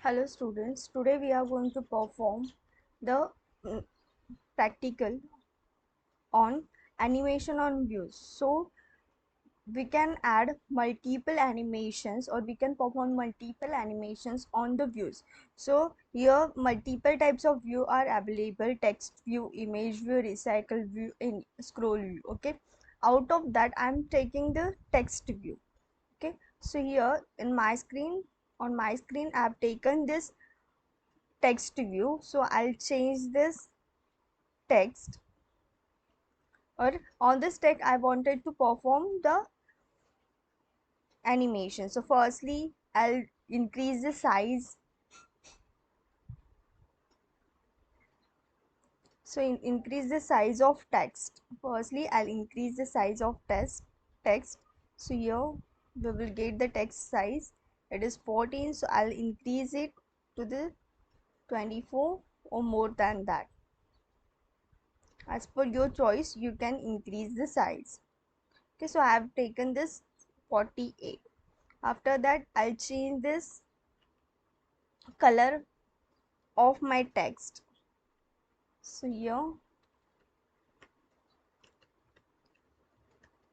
Hello students, today we are going to perform the mm, practical on animation on views. So we can add multiple animations or we can perform multiple animations on the views. So here multiple types of view are available: text view, image view, recycle view, and scroll view. Okay, out of that I'm taking the text view. Okay, so here in my screen, on my screen I've taken this text view. So I'll change this text, or on this text I wanted to perform the animation. So firstly I'll increase the size. So increase the size of text. Firstly I'll increase the size of text. So here we will get the text size, it is 14, so I'll increase it to the 24 or more than that. As per your choice you can increase the size. Okay, so I have taken this 48. After that I'll change this color of my text. So here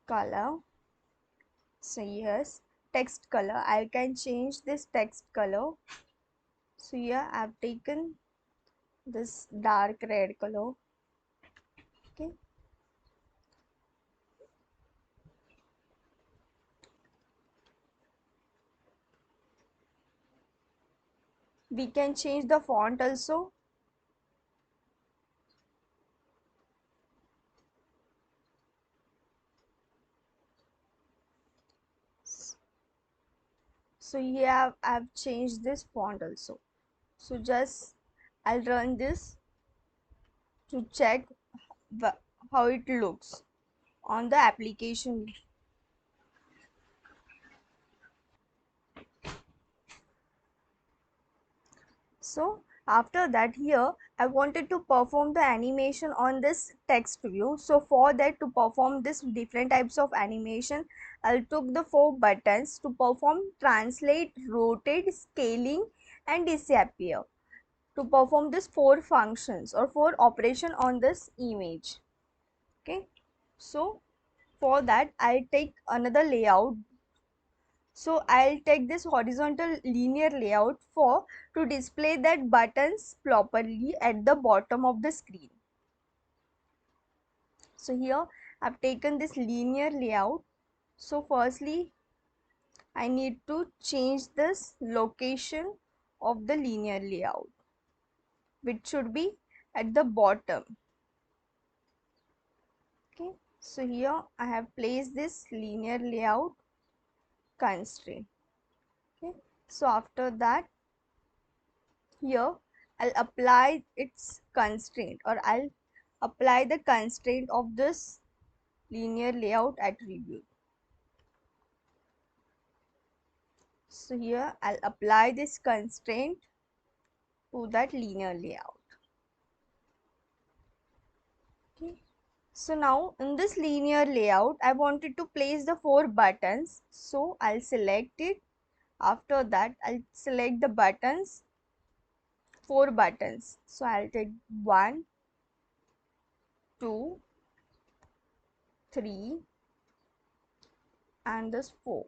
color. So yes, text color, I can change this text color. So here I've taken this dark red color. Okay, we can change the font also. So here I've changed this font also. So just I'll run this to check how it looks on the application. So after that, here I wanted to perform the animation on this text view. So for that, to perform this different types of animation, I took the 4 buttons to perform translate, rotate, scaling and disappear, to perform this 4 functions or 4 operation on this image. Okay, so for that I'll take another layout. So I'll take this horizontal linear layout for to display that buttons properly at the bottom of the screen. So here I've taken this linear layout. So firstly I need to change this location of the linear layout, which should be at the bottom. Okay, so here I have placed this linear layout constraint. Okay, so after that, here I'll apply its constraint, or I'll apply the constraint of this linear layout attribute. So here I'll apply this constraint to that linear layout. Okay, so now in this linear layout I wanted to place the 4 buttons, so I'll select it. After that I'll select the buttons, 4 buttons. So I'll take 1, 2, 3 and this 4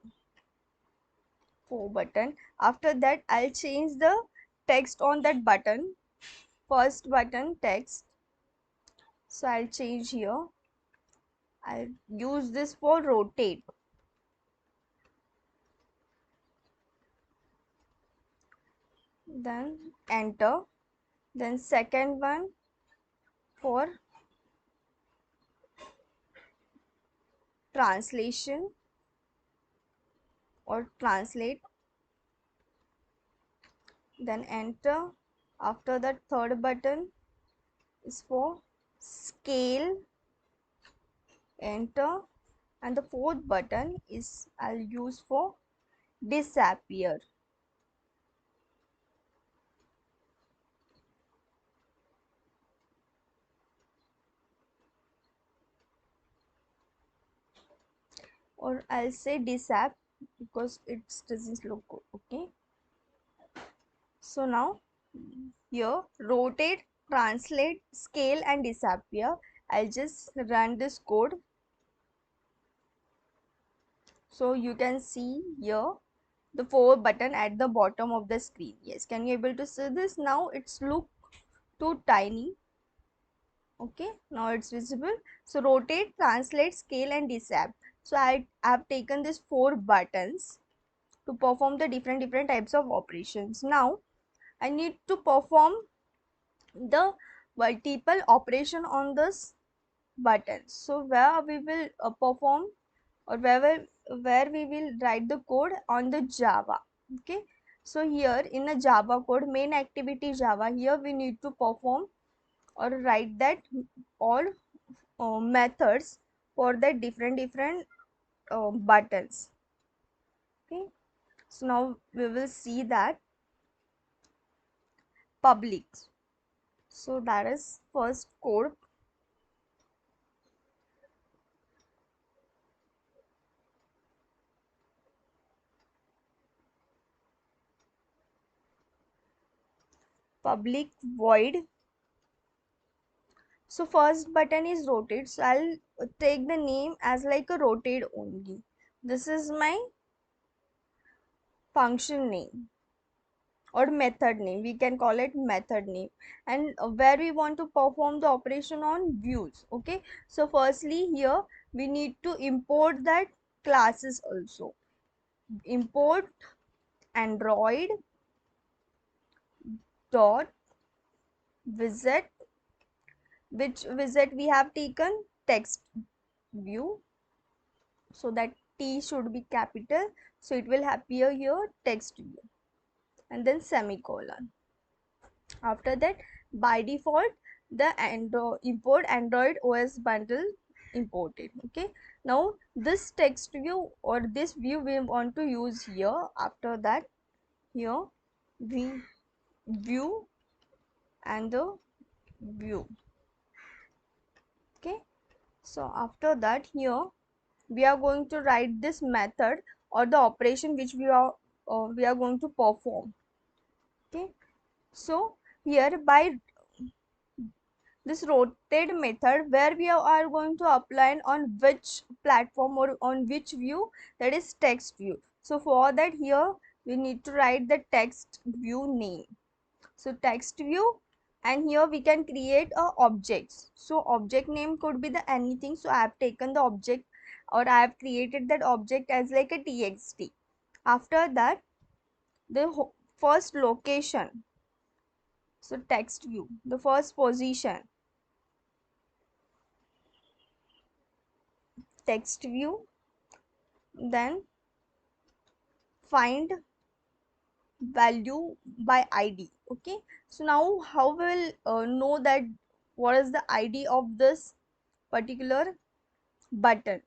button. After that I'll change the text on that button. First button text, so I'll change here. I'll use this for rotate. Then enter. Then second one for translation or translate. Then enter. After that third button is for scale, enter. And the fourth button is I'll use for disappear. Or I'll say disap because it doesn't look good. Okay, So now here rotate, translate, scale and disappear. I'll just run this code. So you can see here the 4 button at the bottom of the screen. Yes, can you able to see this? Now it's look too tiny. Okay, now it's visible. So rotate, translate, scale and disappear. So I have taken these 4 buttons to perform the different types of operations. Now I need to perform the multiple operation on this button. So where we will perform, or where we will write the code on the Java. Okay, so here in a Java code, main activity Java, here we need to perform or write that all methods for the different buttons. Okay, so now we will see that public. So that is first code. Public void. So first button is rotate. So I'll take the name as like a rotate only. This is my function name or method name. We can call it method name. And where we want to perform the operation on views. Okay. So firstly here we need to import that classes also. Import Android dot visit, which visit we have taken text view, so that T should be capital, so it will appear here text view and then semicolon. After that by default the import Android OS bundle imported. Okay, now this text view or this view we want to use here. After that here we view and the view. Okay, so after that here we are going to write this method or the operation which we are going to perform. Okay, so here by this rotate method, where we are going to apply on which platform or on which view, that is text view. So for that here we need to write the text view name. So text view, and here we can create a objects. So object name could be the anything. So I have taken the object, or I have created that object as like a txt. After that the first location, so text view, the first position, text view, then find value by id. Okay, so now how will know that what is the id of this particular button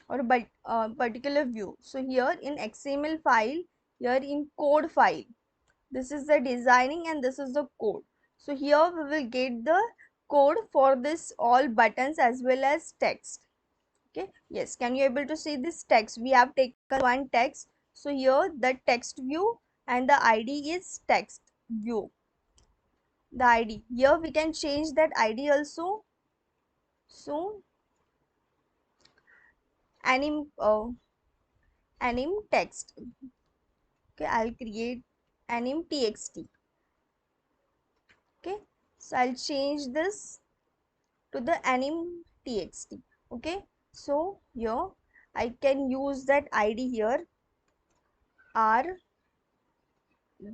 or particular view? So here in xml file, here in code file, this is the designing and this is the code. So here we will get the code for this all buttons as well as text. Okay, yes, can you able to see this text? We have taken one text. So here the text view and the id is text view. The id here we can change that id also. So anim text. Okay, I'll create anim txt. Okay, so I'll change this to the anim txt. Okay, so here I can use that id here, r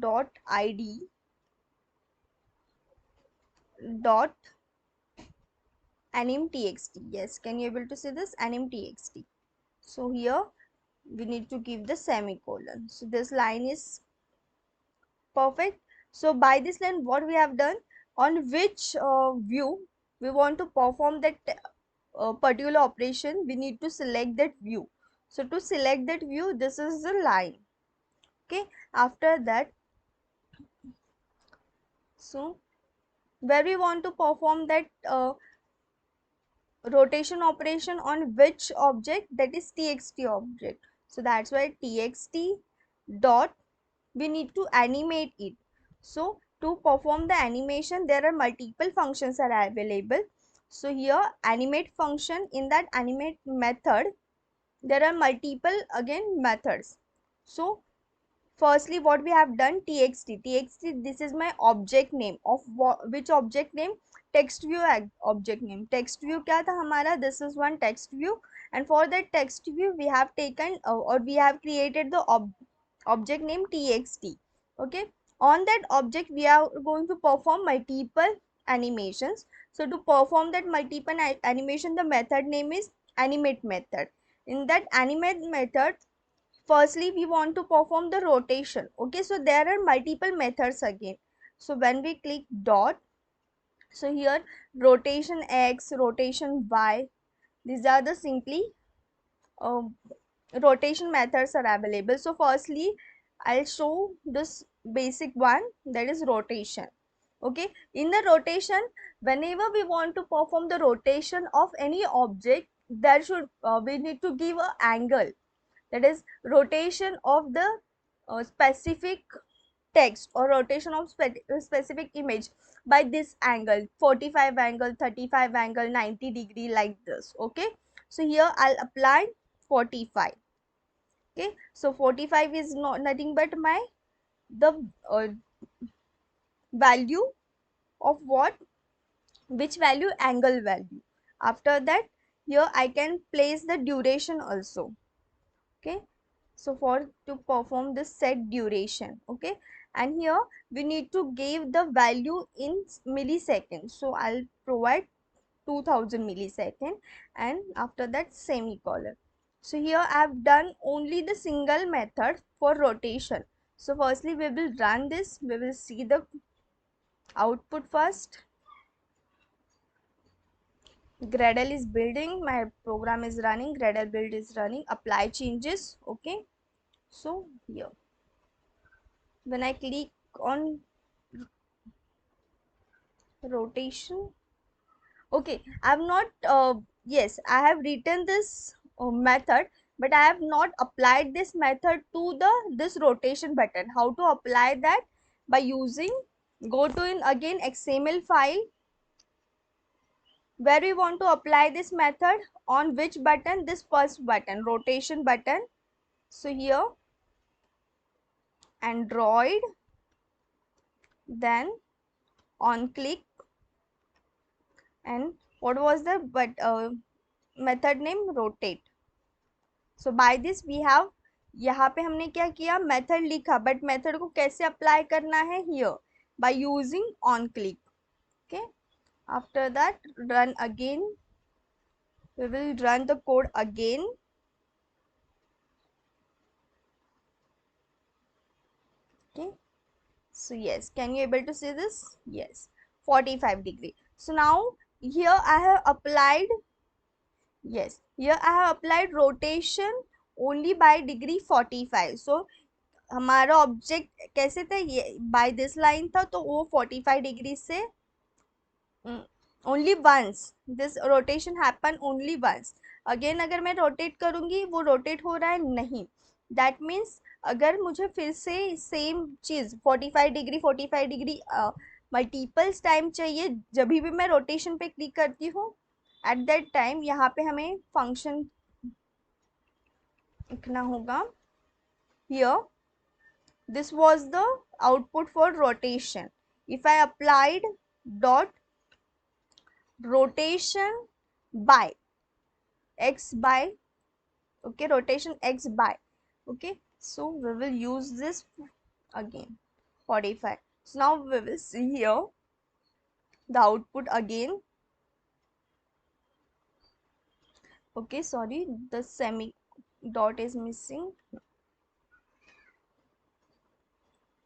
dot id dot anim txt. Yes, can you able to see this anim txt? So here we need to give the semicolon. So this line is perfect. So by this line what we have done, on which view we want to perform that particular operation, we need to select that view. So to select that view, this is the line. Okay, after that, so where we want to perform that rotation operation on which object, that is txt object. So that's why txt dot we need to animate it. So to perform the animation, there are multiple functions are available. So here animate function, in that animate method there are multiple again methods. So firstly what we have done, txt, this is my object name of which object name, text view object name. Text view क्या था हमारा, this is one text view, and for that text view we have taken or we have created the object name txt. Okay, on that object we are going to perform multiple animations. So to perform that multiple animation, the method name is animate method. In that animate method, firstly we want to perform the rotation. Okay, so there are multiple methods again. So when we click dot, so here rotation x, rotation y, these are the simply uh, rotation methods are available. So firstly I'll show this basic one, that is rotation. Okay, in the rotation, whenever we want to perform the rotation of any object, there should we need to give a angle, that is rotation of the specific text or rotation of specific image by this angle, 45 angle, 35 angle, 90 degree, like this. Okay, so here I'll apply 45. Okay, so 45 is not nothing but my the value of what, which value, angle value. After that, here I can place the duration also. Okay, so for to perform this set duration. Okay, and here we need to give the value in milliseconds. So I'll provide 2000 millisecond, and after that semicolon. So here I have done only the single method for rotation. So firstly we will run this, we will see the output first. Gradle is building, my program is running, Gradle build is running, apply changes. Okay, so here when I click on rotation, okay, I have not yes, I have written this method, but I have not applied this method to the this rotation button. How to apply that? By using, go to in again XML file, where we want to apply this method, on which button, this first button, rotation button. So here Android, then on click, and what was the method name, rotate. So by this we have, यहाँ पे हमने क्या किया, method लिखा, but method को कैसे apply करना है, here by using on click. Okay, after that run again, we will run the code again. Okay, so yes, can you able to see this? Yes, 45 degree. So now here I have applied, yes, here I have applied rotation only by degree 45. So हमारा object कैसे था, ये by this line था, तो वो 45 degree से only once, this rotation happen only once. Again अगर मैं रोटेट करूंगी, वो रोटेट हो रहा है नहीं, दैट मीन्स अगर मुझे फिर से सेम चीज 45 डिग्री मल्टीपल्स टाइम चाहिए, जब भी मैं रोटेशन पे क्लिक करती हूँ, एट दैट टाइम यहाँ पे हमें फंक्शन लिखना होगा। Here this was the output for rotation. If I applied dot rotation by x by, okay, rotation x by, okay, so we will use this again 45. So now we will see here the output again. Okay, sorry, the semi dot is missing.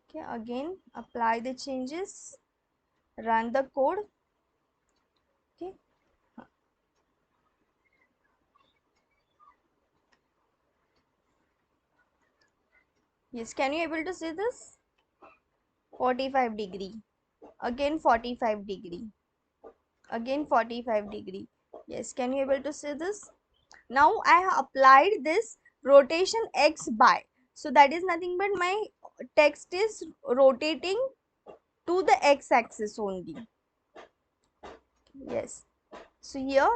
Okay, again apply the changes, run the code. Okay, yes, can you able to see this? 45 degree, again 45 degree, again 45 degree. Yes, can you able to see this? Now I have applied this rotation x by. So that is nothing but my text is rotating to the x-axis only. Yes, so here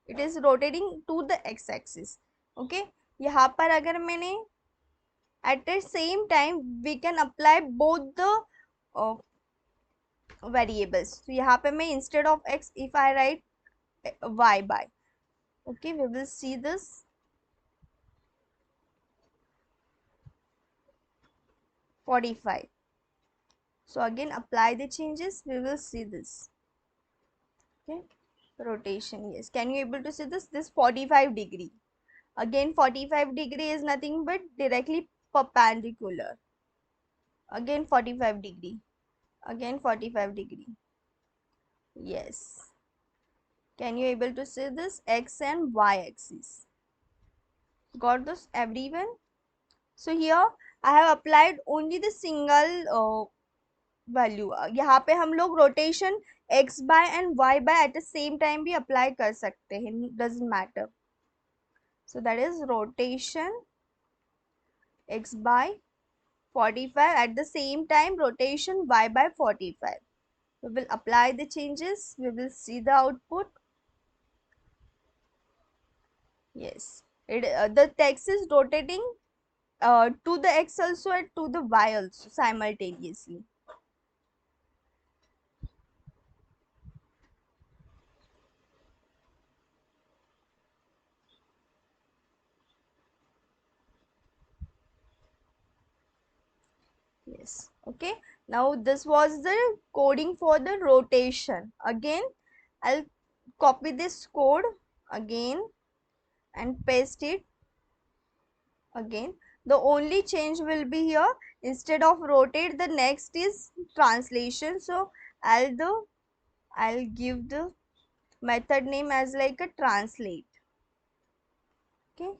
it is rotating to the x-axis. Okay, यहाँ पर अगर मैंने at the same time we can apply both the uh, variables. So यहाँ पे मैं instead of x if I write y by, okay, we will see this 45. So again apply the changes, we will see this. Okay, rotation, yes, can you able to see this 45 degree? Again 45 degree is nothing but directly perpendicular. Again 45 degree, again 45 degree. Yes, can you able to see this x and y axis? Got this everyone? So here I have applied only the single value. यहाँ पे हम लोग rotation x by and y by at the same time भी apply कर सकते हैं, doesn't matter. So that is rotation x by 45 at the same time rotation y by 45. We will apply the changes, we will see the output. Yes, the text is rotating to the x also and to the y also simultaneously. Yes, okay, now this was the coding for the rotation. Again I'll copy this code again and paste it again. The only change will be here, instead of rotate the next is translation. So I'll give the method name as like a translate. Okay,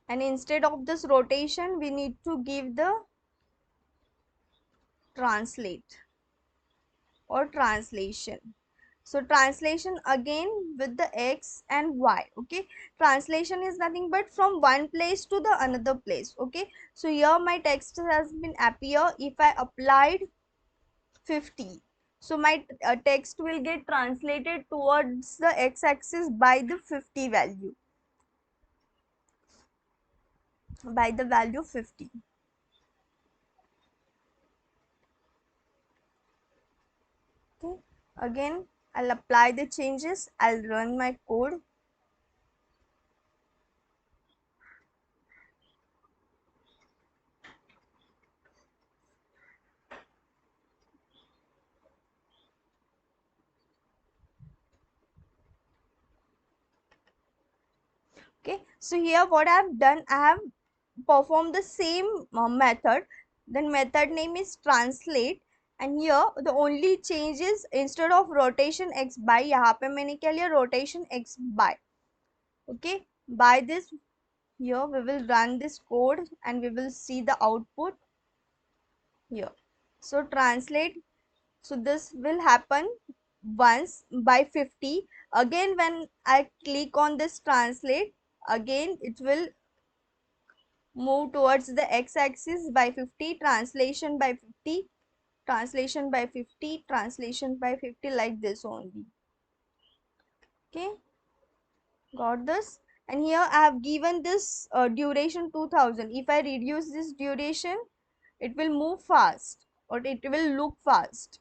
and instead of this rotation we need to give the translate or translation. So translation again with the x and y. Okay, translation is nothing but from one place to the another place. Okay, so here my text has been appear. If I applied 50, so my text will get translated towards the x-axis by the 50 value, by the value 50. Okay, again I'll apply the changes, I'll run my code. Okay, so here what I have done, I have performed the same method. Then method name is translate, and here the only change is instead of rotation x by, यहाँ पे मैंने क्या लिया rotation x by. Okay, by this here we will run this code and we will see the output here. So translate, so this will happen once by 50. Again when I click on this translate, again it will move towards the x-axis by 50, translation by 50, translation by 50, translation by 50, like this only. Okay, got this? And here I have given this duration 2000. If I reduce this duration, it will move fast or it will look fast.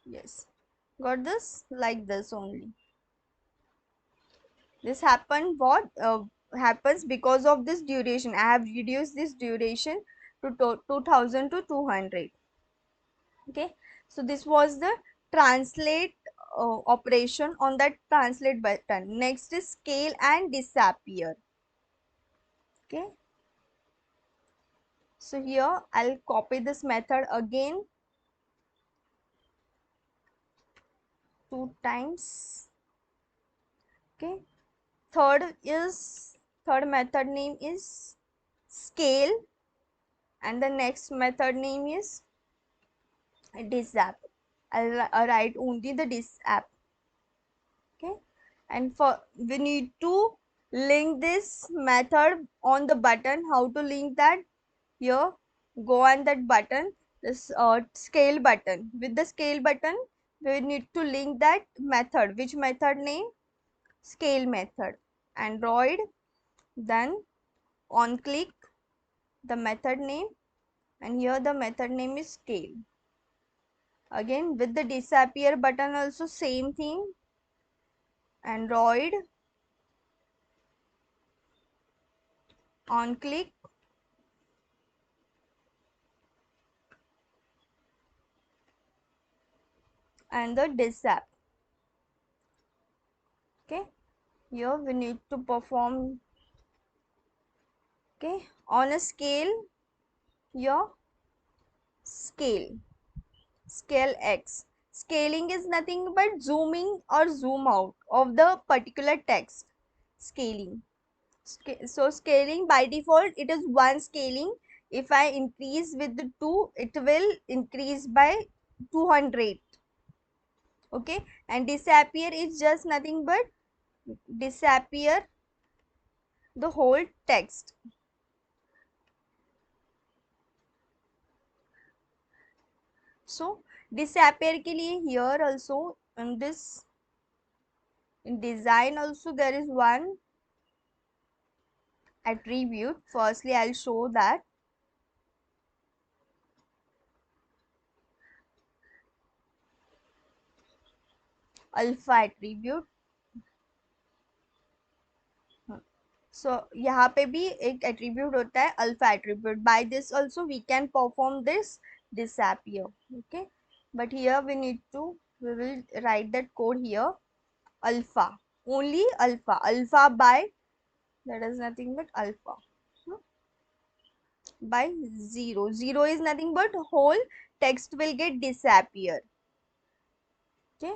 Yes, got this? Like this only. This happened what happens because of this duration. I have reduced this duration to 2000 to 200. Okay, so this was the translate operation on that translate button. Next is scale and disappear. Okay, so here I'll copy this method again 2 times. Okay, third method name is scale, and the next method name is disap. I'll write only the disap. Okay, and for we need to link this method on the button. How to link that? Here, go on that button, this scale button. With the scale button, we need to link that method. Which method name? Scale method. Android, then on click the method name, and here the method name is scale. Again with the disappear button also same thing. Android, on click, and the disap. Okay, here we need to perform. Okay, on a scale, your scale X. Scaling is nothing but zooming or zoom out of the particular text. Scaling. So scaling by default it is one scaling. If I increase with the 2, it will increase by 200. Okay, and disappear is just nothing but disappear the whole text. So disappear के लिए here also in this, in design also there is one attribute. Firstly I'll show that. Alpha attribute. So यहाँ पे भी एक attribute होता है alpha attribute. By this also we can perform this disappear. Okay, but here we need to, we will write that code here. Alpha, only alpha by, that is nothing but alpha, by 0 is nothing but whole text will get disappear. Okay,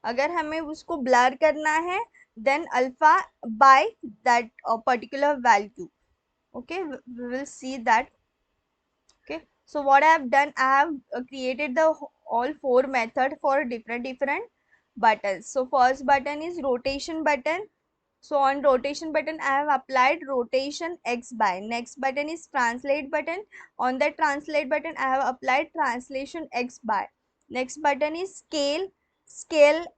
अगर हमें उसको blur करना है then alpha by that particular value. Okay, we will see that. Okay, so what I have done, I have created the all 4 method for different buttons. So first button is rotation button. So on rotation button I have applied rotation X by. Next button is translate button. On that translate button I have applied translation X by. Next button is scale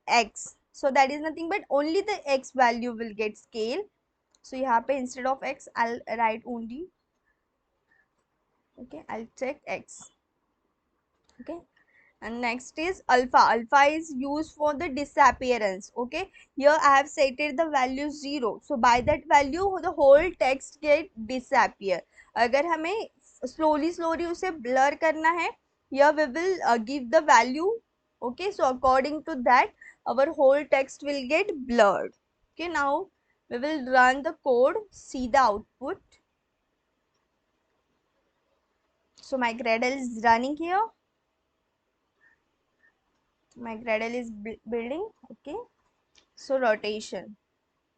X. So that is nothing but only the X value will get scale. So यहाँ पे instead of X I'll write only, okay, I'll check X. Okay, and next is alpha is used for the disappearance. Okay, here I have setted the value 0, so by that value the whole text get disappear. अगर हमें slowly उसे blur करना है, here we will give the value. Okay, so according to that our whole text will get blurred. Okay, now we will run the code, see the output. So my Gradle is running here. My Gradle is building. Okay, so rotation,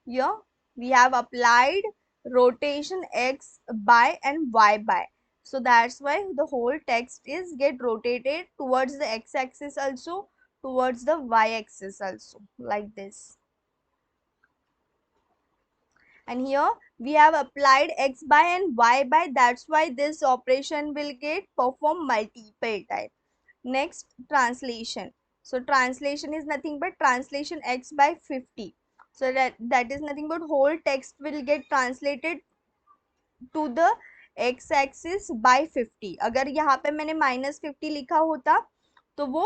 here we have applied rotation X by and Y by. So that's why the whole text is get rotated towards the X axis also, towards the Y axis also, like this. And here we have applied X by and Y by, that's why this operation will get performed multiple times. Next, translation. So translation is nothing but translation X by 50. So that is nothing but whole text will get translated to the X axis by 50. अगर यहाँ पे मैंने -50 लिखा होता तो वो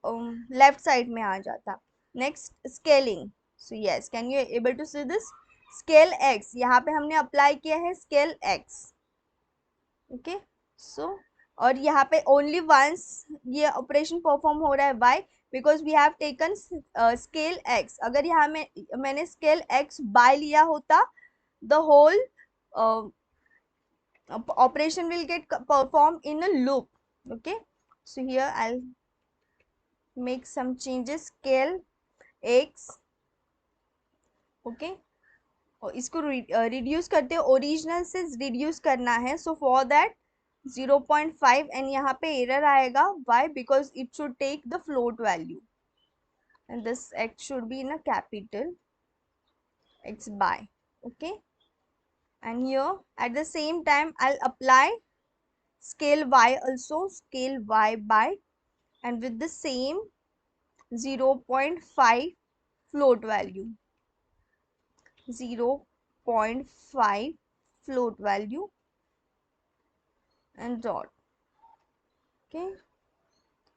left side में आ जाता. Next, scaling. So yes, can you able to see this? Scale X, यहाँ पे हमने अप्लाई किया है स्केल एक्स. ओके, सो और यहाँ पे ओनली वंस ये ऑपरेशन परफॉर्म हो रहा है. Why? Because we have taken scale X. अगर यहाँ में मैंने स्केल एक्स बाय लिया होता, the whole operation will get performed in a loop. Okay, so here I'll make some changes. Scale x. Okay, और इसको रिड्यूस करते हैं, ओरिजिनल से रिड्यूस करना है. सो फॉर दैट 0.5 एंड यहाँ पे एरर आएगा. Why? Because it should take the float value and this x should be in a capital X by. Okay, and here at the same time I'll apply scale y also, scale y by, and with the same 0.5 float value, 0.5 float value, and dot. Okay,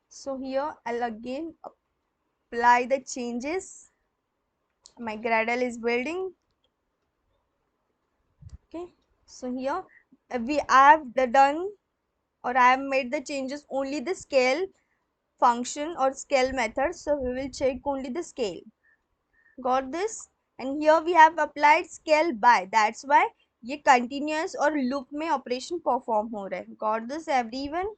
so here I'll again apply the changes. My Gradle is building. Okay, so here I have done, or I have made the changes only the scale function or scale method, so we will check only the scale. Got this? And here we have applied scale by, that's why ये continuous और loop में operation perform हो रहा है. Got this everyone?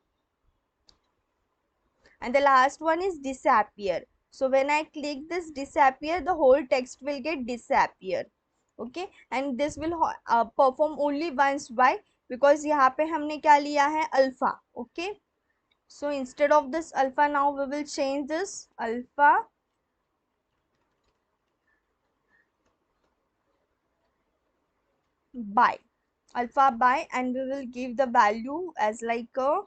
And the last one is disappear. So when I click this disappear, the whole text will get disappear. Okay, and this will perform only once. Why? Because यहाँ पे हमने क्या लिया है, alpha. Okay, so instead of this alpha, now we will change this alpha by, and we will give the value as like a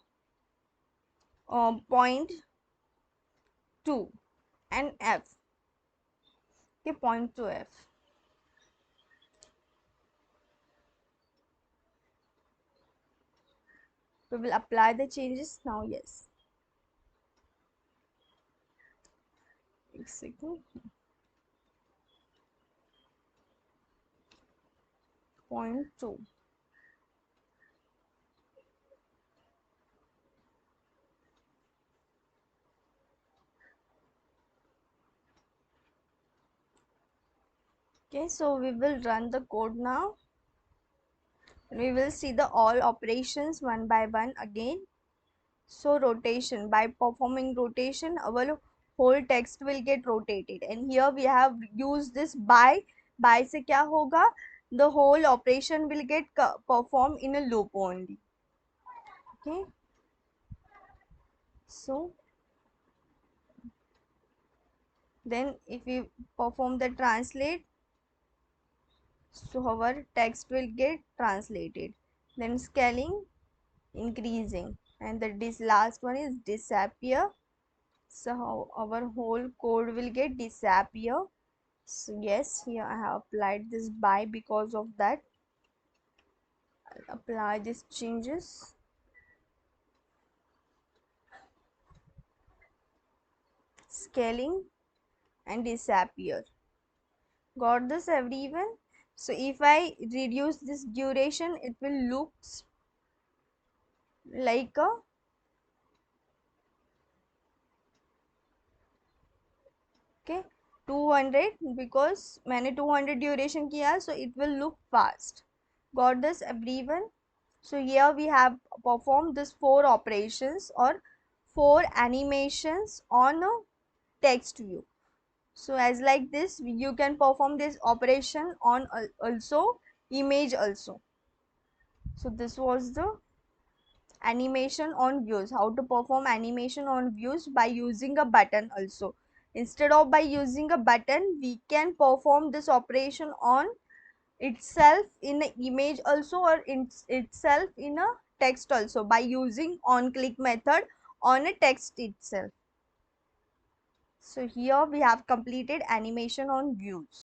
0.2 and f. Okay, 0.2 f. We will apply the changes now. Yes, exactly. 0.2. Okay, so we will run the code now. We will see the all operations one by one again. So rotation, by performing rotation, our whole text will get rotated. And here we have used this by. By से क्या होगा? The whole operation will get performed in a loop only. Okay. So then if we perform the translate, so our text will get translated. Then scaling, increasing, and this last one is disappear. So our whole code will get disappear. So yes, here I have applied this by, because of that I'll apply these changes. Scaling and disappear. Got this everyone? So if I reduce this duration, it will look like a, okay, 200, because मैंने 200 duration किया, so it will look fast. Got this everyone? So here we have performed this 4 operations or 4 animations on a text view. So as like this, you can perform this operation on also image also. So this was the animation on views, how to perform animation on views by using a button also. Instead of by using a button, we can perform this operation on itself in an image also, or in itself in a text also, by using on click method on a text itself. So here we have completed animation on views.